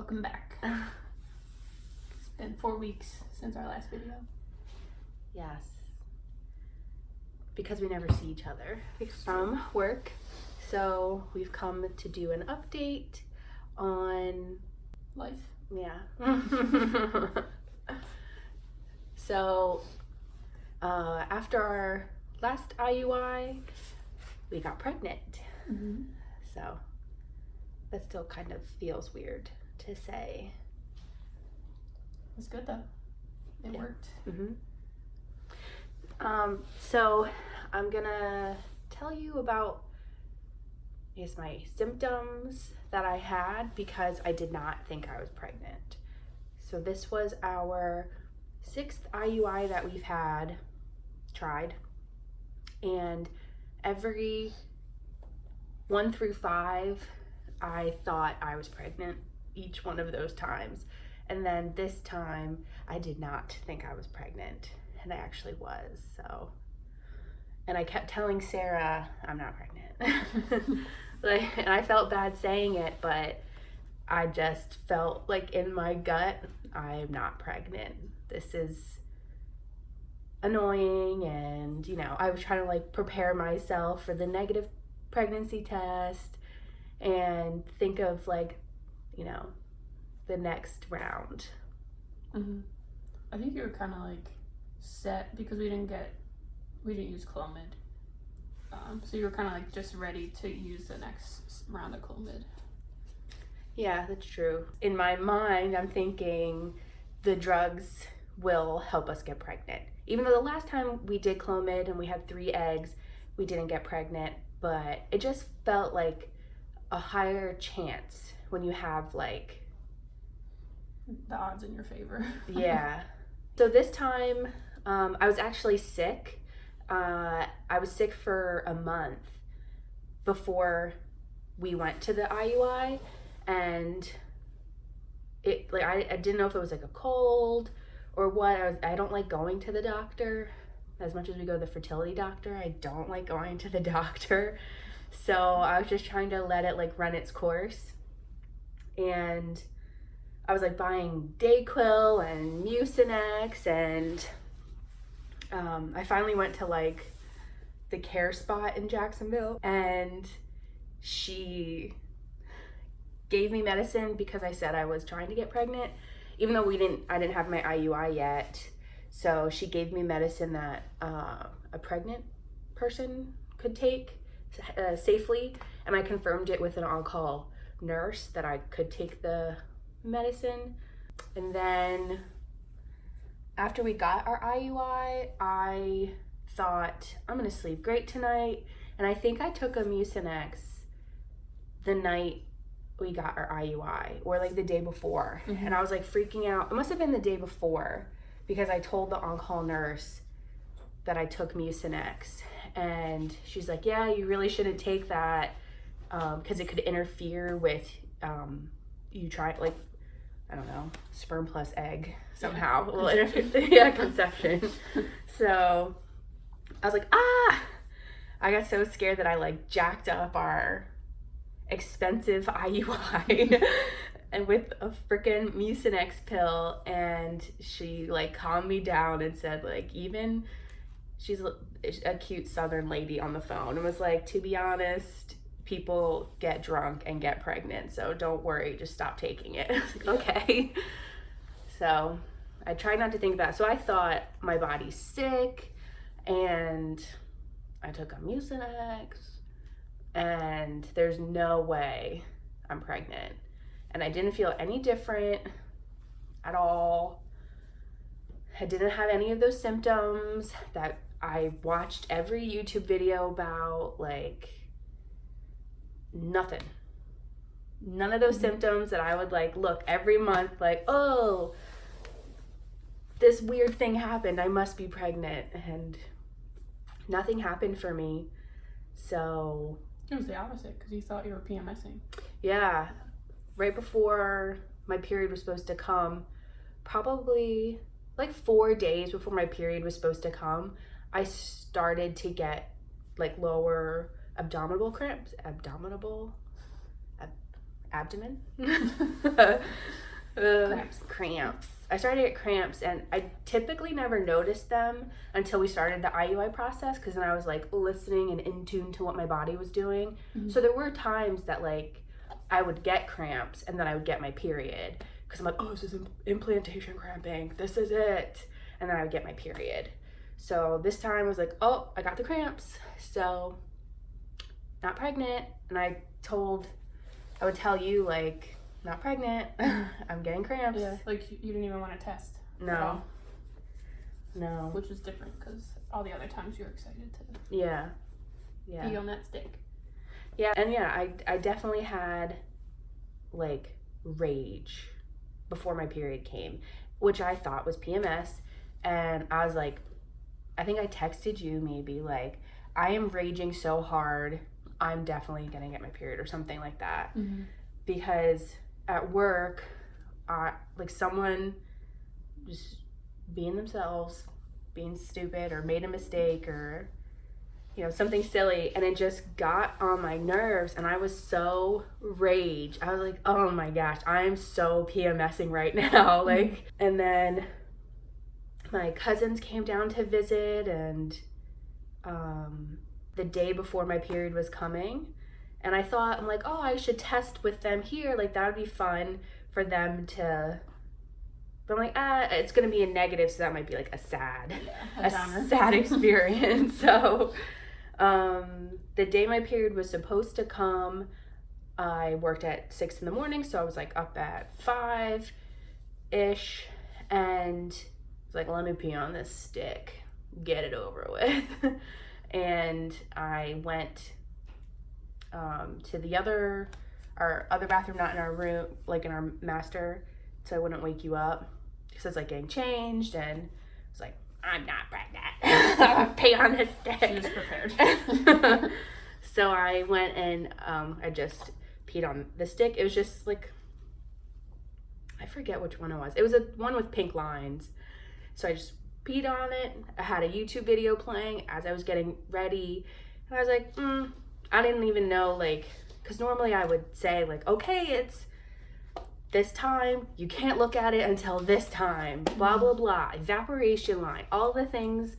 Welcome back. It's been 4 weeks since our last video. Yes. Because we never see each other from work. So we've come to do an update on Life. Yeah. So after our last IUI, we got pregnant. Mm-hmm. So that still kind of feels weird to say. It's good though. It worked. Mm-hmm. So I'm gonna tell you about my symptoms that I had because I did not think I was pregnant. So this was our 6th IUI that we've tried, and every 1 through 5 I thought I was pregnant each one of those times, and then this time I did not think I was pregnant, and I actually was. So, and I kept telling Sarah I'm not pregnant. And I felt bad saying it, but I just felt like in my gut, I'm not pregnant. This is annoying, and I was trying to prepare myself for the negative pregnancy test and think of the next round. Mm-hmm. I think you were kind of set because we didn't use Clomid. So you were kind of just ready to use the next round of Clomid. Yeah, that's true. In my mind, I'm thinking the drugs will help us get pregnant. Even though the last time we did Clomid and we had 3 eggs, we didn't get pregnant, but it just felt like a higher chance when you have the odds in your favor. Yeah. So this time, I was actually sick. I was sick for a month before we went to the IUI, and it I didn't know if it was a cold or what. I don't like going to the doctor as much as we go to the fertility doctor. I don't like going to the doctor, so I was just trying to let it run its course, and I was buying Dayquil and Mucinex, and I finally went to the care spot in Jacksonville, and she gave me medicine because I said I was trying to get pregnant, even though I didn't have my IUI yet. So she gave me medicine that a pregnant person could take safely, and I confirmed it with an on-call nurse that I could take the medicine. And then after we got our IUI, I thought, I'm gonna sleep great tonight, and I think I took a Mucinex the night we got our IUI, or the day before. Mm-hmm. And I was freaking out. It must have been the day before, because I told the on-call nurse that I took Mucinex, and she's like, yeah, you really shouldn't take that because it could interfere with you try I don't know, sperm plus egg somehow will interfere. Conception. So I was like, I got so scared that I jacked up our expensive IUI and with a freaking Mucinex pill, and she calmed me down and said even she's a cute southern lady on the phone and was to be honest, people get drunk and get pregnant, so don't worry, just stop taking it. I was okay. So I tried not to think about it. So I thought my body's sick, and I took a Mucinex, and there's no way I'm pregnant. And I didn't feel any different at all. I didn't have any of those symptoms that I watched every YouTube video about, nothing. None of those symptoms that I would look every month oh, this weird thing happened, I must be pregnant, and nothing happened for me. So it was the opposite because you thought you were PMSing. Yeah, right before my period was supposed to come, probably 4 days before my period was supposed to come, I started to get lower abdominal cramps. abdomen. Cramps. I started to get cramps, and I typically never noticed them until we started the IUI process, because then I was like listening and in tune to what my body was doing. Mm-hmm. So there were times that like I would get cramps and then I would get my period, because I'm like, oh, this is implantation cramping, this is it, and then I would get my period. So this time I was like, oh, I got the cramps, so not pregnant. And I would tell you, like, not pregnant, I'm getting cramps. Yeah, like you didn't even want to test. No. Which is different, because all the other times you were excited to Yeah. be on that stick. Yeah, and yeah, I definitely had, like, rage before my period came, which I thought was PMS. And I was like, I think I texted you maybe, like, I am raging so hard, I'm definitely gonna get my period or something like that. Mm-hmm. Because at work, like, someone just being themselves, being stupid, or made a mistake, or, you know, something silly, and it just got on my nerves, and I was so raged. I was like, oh my gosh, I'm so PMSing right now. Like, and then my cousins came down to visit, and the day before my period was coming, and I'm like, oh, I should test with them here, like that would be fun for them to, but I'm like, it's gonna be a negative, so that might be like a sad experience. So the day my period was supposed to come, I worked at 6 a.m, so I was like up at 5-ish, and I was like, let me pee on this stick, get it over with. And I went to our other bathroom, not in our room, like in our master, so I wouldn't wake you up, because I was like getting changed, and I was like, I'm not pregnant. I'll pee on this stick. She was prepared. So I went and I just peed on the stick. It was just like, I forget which one it was. It was one with pink lines. So I just peed on it. I had a YouTube video playing as I was getting ready, and I was like, I didn't even know, like, because normally I would say, like, okay, it's this time, you can't look at it until this time, blah, blah, blah, evaporation line, all the things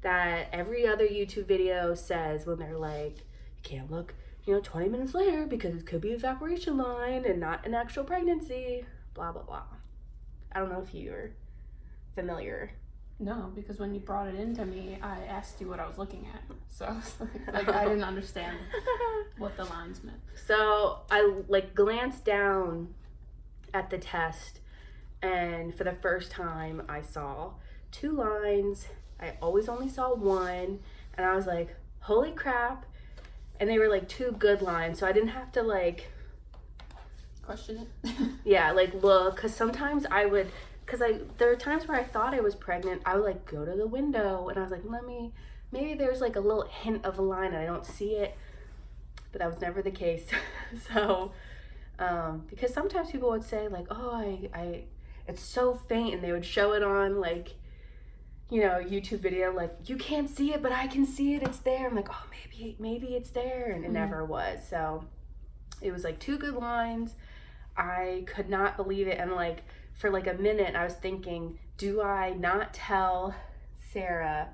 that every other YouTube video says when they're like, you can't look, 20 minutes later because it could be evaporation line and not an actual pregnancy, blah, blah, blah. I don't know if you're familiar. No, because when you brought it into me, I asked you what I was looking at. So I was like I didn't understand what the lines meant. So I like glanced down at the test, and for the first time I saw 2 lines. I always only saw one, and I was like, holy crap. And they were like 2 good lines, so I didn't have to like question it. Yeah, like look, because sometimes there were times where I thought I was pregnant. I would like go to the window, and I was like, maybe there's like a little hint of a line and I don't see it, but that was never the case. So because sometimes people would say like, oh, I it's so faint, and they would show it on like, YouTube video, like, you can't see it, but I can see it, it's there. I'm like, oh, maybe it's there, and it never was. So it was like 2 good lines. I could not believe it, and like for like a minute I was thinking, do I not tell Sarah,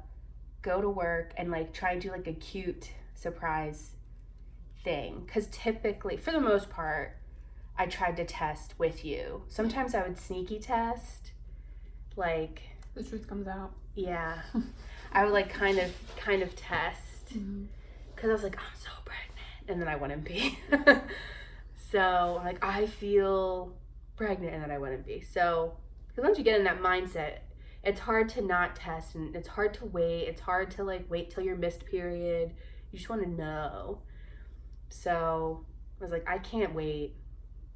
go to work, and like try and do like a cute surprise thing? Because typically, for the most part, I tried to test with you. Sometimes I would sneaky test, like, the truth comes out. Yeah. I would like kind of test, because I was like, I'm so pregnant, and then I wouldn't be. So like, I feel pregnant, and then I wouldn't be. So because once you get in that mindset, it's hard to not test, and it's hard to wait. It's hard to like wait till your missed period. You just want to know. So I was like, I can't wait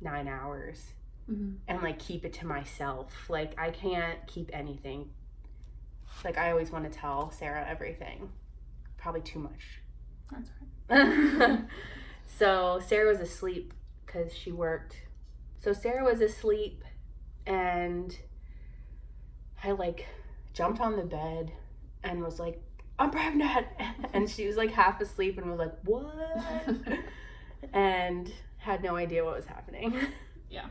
9 hours and like keep it to myself. Like, I can't keep anything. Like, I always want to tell Sarah everything. Probably too much. That's right. So Sarah was asleep because she worked. So Sarah was asleep, and I like jumped on the bed and was like, I'm pregnant. And she was like half asleep and was like, what? And had no idea what was happening. Yeah.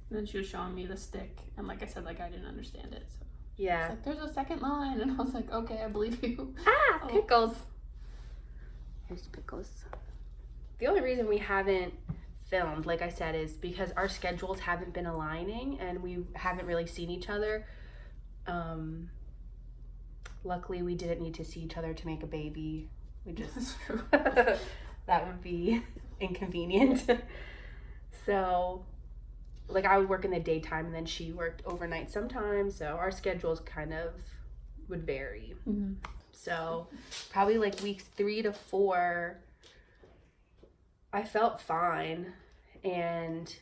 And then she was showing me the stick, and like I said, like I didn't understand it. So Yeah. it's like, there's a second line, and I was like, okay, I believe you. Ah, pickles. Here's pickles. The only reason we haven't filmed, like I said, is because our schedules haven't been aligning and we haven't really seen each other. Luckily, we didn't need to see each other to make a baby. We just That's true. that would be inconvenient. So, like, I would work in the daytime and then she worked overnight sometimes. So our schedules kind of would vary. Mm-hmm. So probably like weeks 3 to 4, I felt fine. And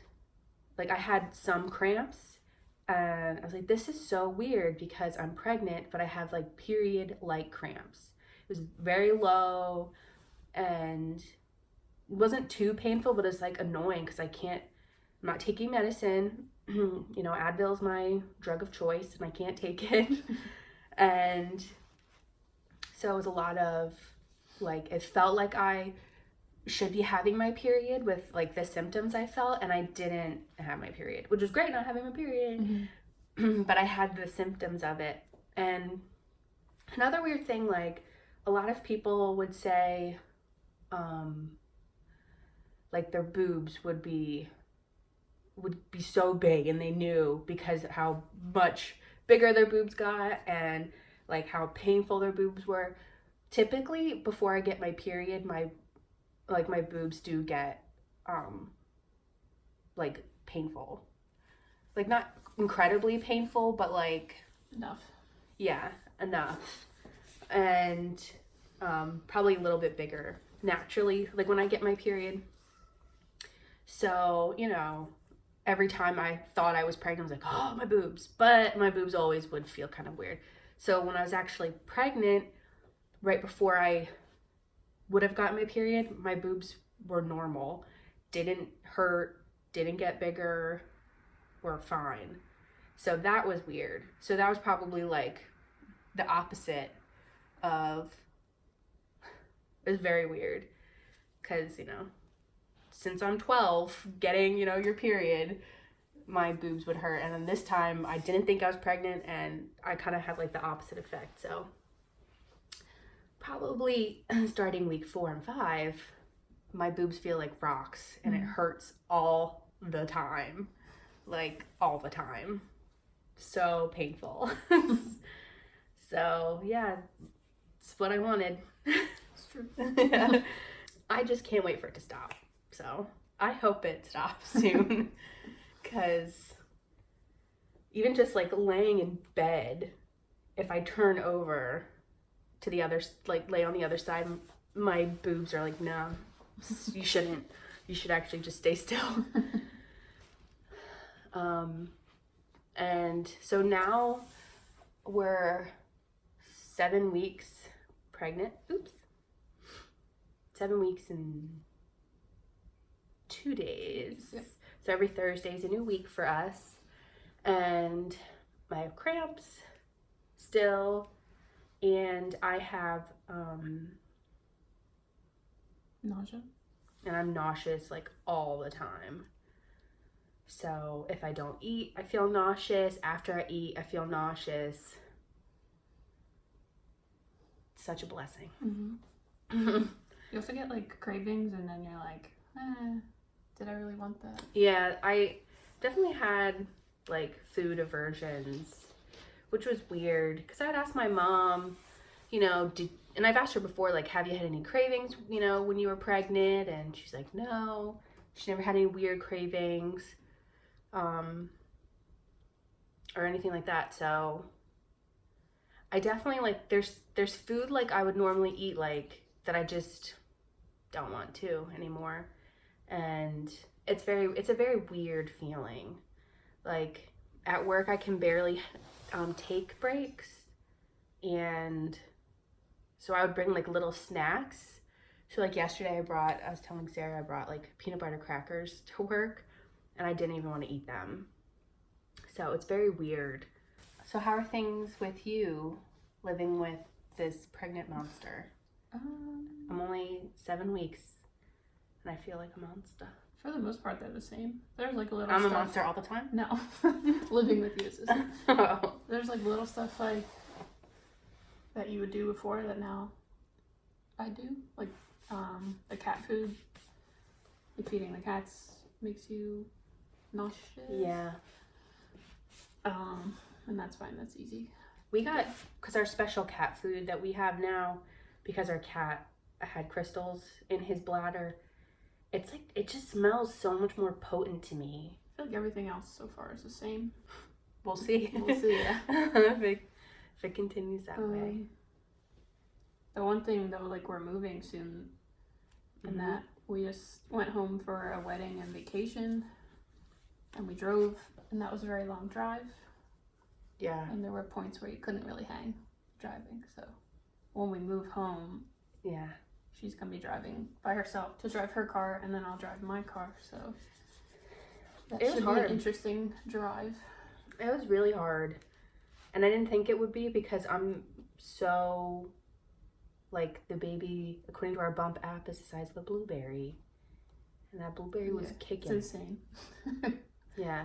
like I had some cramps and I was like, this is so weird because I'm pregnant, but I have like period-like cramps. It was very low and it wasn't too painful, but it's like annoying because I'm not taking medicine. You know, Advil's my drug of choice and I can't take it. And so it was a lot of like, it felt like I should be having my period with like the symptoms I felt, and I didn't have my period, which was great not having my period. Mm-hmm. But I had the symptoms of it. And another weird thing, like a lot of people would say like their boobs would be so big, and they knew because how much bigger their boobs got and like how painful their boobs were. Typically before I get my period, my boobs do get like painful, like not incredibly painful, but like Enough. Yeah, enough. And probably a little bit bigger naturally, like when I get my period. So, you know, every time I thought I was pregnant, I was like, oh, my boobs. But my boobs always would feel kind of weird. So when I was actually pregnant, right before I would have gotten my period, my boobs were normal. Didn't hurt, didn't get bigger, were fine. So that was weird. So that was probably like the opposite of, it was very weird. Because, you know, since I'm 12, getting, you know, your period, my boobs would hurt. And then this time I didn't think I was pregnant and I kind of had like the opposite effect. So probably starting week 4 and 5, my boobs feel like rocks and it hurts all the time. Like all the time. So painful. So yeah, it's what I wanted. It's true. Yeah. I just can't wait for it to stop. So I hope it stops soon. Because even just like laying in bed, if I turn over to the other, like lay on the other side, my boobs are like, no, you shouldn't. You should actually just stay still. And so now we're 7 weeks pregnant. Oops. 7 weeks and 2 days. Yep. So every Thursday is a new week for us. And I have cramps still. And I have nausea. And I'm nauseous like all the time. So if I don't eat, I feel nauseous. After I eat, I feel nauseous. It's such a blessing. Mm-hmm. You also get like cravings, and then you're like, did I really want that? Yeah, I definitely had like food aversions, which was weird because I'd ask my mom, you know, and I've asked her before, like, have you had any cravings, you know, when you were pregnant? And she's like, no, she never had any weird cravings, or anything like that. So I definitely like, there's food like I would normally eat, like that I just don't want to anymore. And it's a very weird feeling. Like at work, I can barely take breaks. And so I would bring like little snacks. So like yesterday I was telling Sarah, I brought like peanut butter crackers to work and I didn't even want to eat them. So it's very weird. So how are things with you living with this pregnant monster? I'm only 7 weeks. and I feel like a monster. For the most part, they're the same. There's like a little I'm stuff. a monster all the time? No. Living with you is the same. Oh. There's like little stuff like that you would do before that now I do. Like the cat food. Like feeding the cats makes you nauseous. Yeah. And that's fine. That's easy. We got, because our special cat food that we have now, because our cat had crystals in his bladder, it's like, it just smells so much more potent to me. I feel like everything else so far is the same. We'll see. We'll see, yeah. if it continues that way. The one thing though, like we're moving soon, and that we just went home for a wedding and vacation, and we drove, and that was a very long drive. Yeah. And there were points where you couldn't really hang driving. So when we move home, yeah, she's gonna be driving by herself to drive her car, and then I'll drive my car. So that should be an interesting drive. It was really hard, and I didn't think it would be because I'm so, like, the baby, according to our bump app, is the size of a blueberry, and that blueberry was kicking. It's insane. Yeah.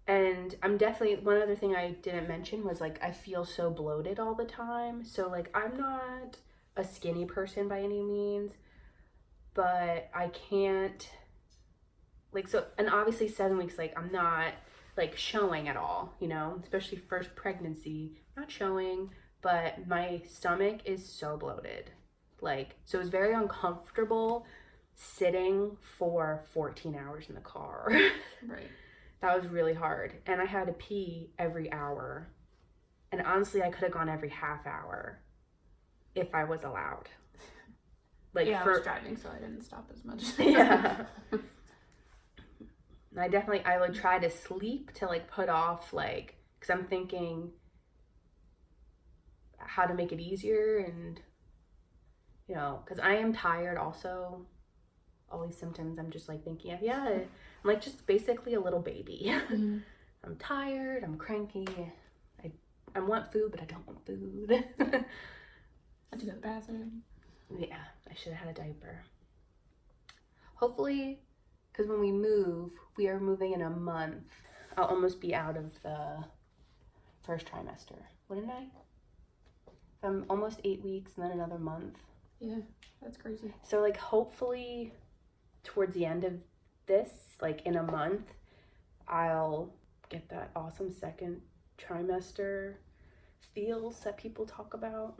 And I'm definitely, one other thing I didn't mention was, like, I feel so bloated all the time. So, like, I'm not a skinny person by any means, but I can't, like, so, and obviously 7 weeks, like, I'm not, like, showing at all, you know, especially first pregnancy, not showing, but my stomach is so bloated. Like, so it was very uncomfortable sitting for 14 hours in the car. Right. That was really hard. And I had to pee every hour. And honestly, I could have gone every half hour if I was allowed. Like, yeah, I was driving, so I didn't stop as much. Yeah. And I would try to sleep to, like, put off, like, because I'm thinking how to make it easier and, you know, because I am tired also. All these symptoms, I'm just, like, thinking of, yeah, I'm, like, just basically a little baby. Mm-hmm. I'm tired, I'm cranky, I want food, but I don't want food. I had to go to the bathroom. Yeah, I should have had a diaper. Hopefully, because when we move, we are moving in a month. I'll almost be out of the first trimester, wouldn't I? I'm almost 8 weeks and then another month. Yeah, that's crazy. So, like, hopefully towards the end of this, like, in a month, I'll get that awesome second trimester feels that people talk about.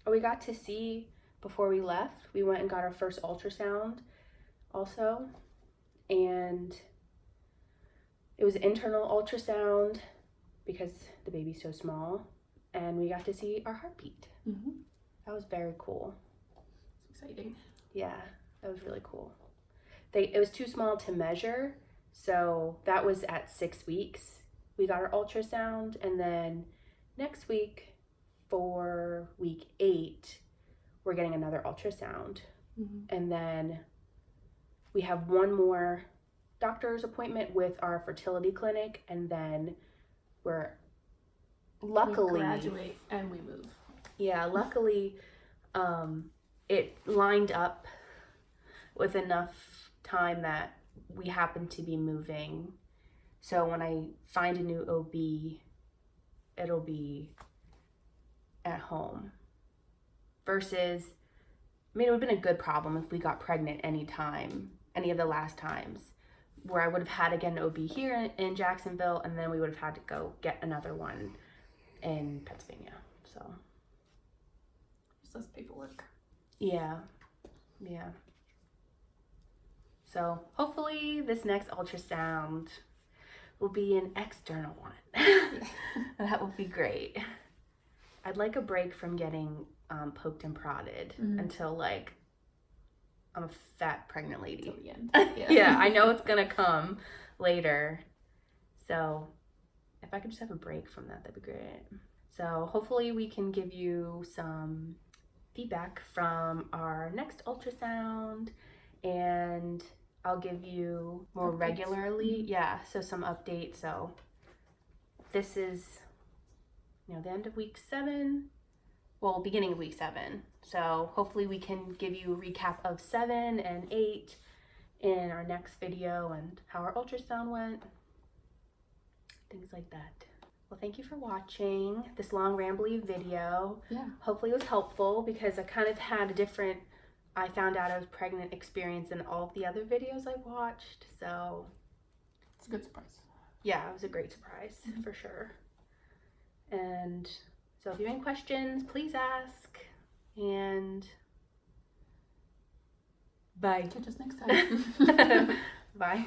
Oh, we got to see, before we left, we went and got our first ultrasound also, and it was internal ultrasound because the baby's so small, and we got to see our heartbeat. Mm-hmm. That was very cool. It's exciting. Yeah, that was really cool. It was too small to measure, so that was at 6 weeks. We got our ultrasound, and then next week for week 8, we're getting another ultrasound. Mm-hmm. And then we have one more doctor's appointment with our fertility clinic, and then we're luckily... We graduate and we move. Yeah, luckily it lined up with enough time that we happen to be moving. So when I find a new OB, it'll be at home. Versus, I mean, it would have been a good problem if we got pregnant any of the last times, where I would have had to get an OB here in Jacksonville, and then we would have had to go get another one in Pennsylvania. So just less paperwork. Yeah. So hopefully this next ultrasound will be an external one. That will be great. I'd like a break from getting poked and prodded until, like, I'm a fat pregnant lady. Till the end. Yeah, I know it's gonna come later. So if I could just have a break from that, that'd be great. So hopefully we can give you some feedback from our next ultrasound, and I'll give you more updates. Regularly. Yeah, so some updates. So this is, the end of week 7. well, beginning of week 7. So hopefully we can give you a recap of 7 and 8 in our next video and how our ultrasound went, things like that. Well, thank you for watching this long rambly video. Yeah. Hopefully it was helpful because I kind of had a different I found out I was pregnant experience in all of the other videos I've watched. So it's a good surprise. Yeah, it was a great surprise for sure. And so if you have any questions, please ask. And bye. Catch us next time. Bye.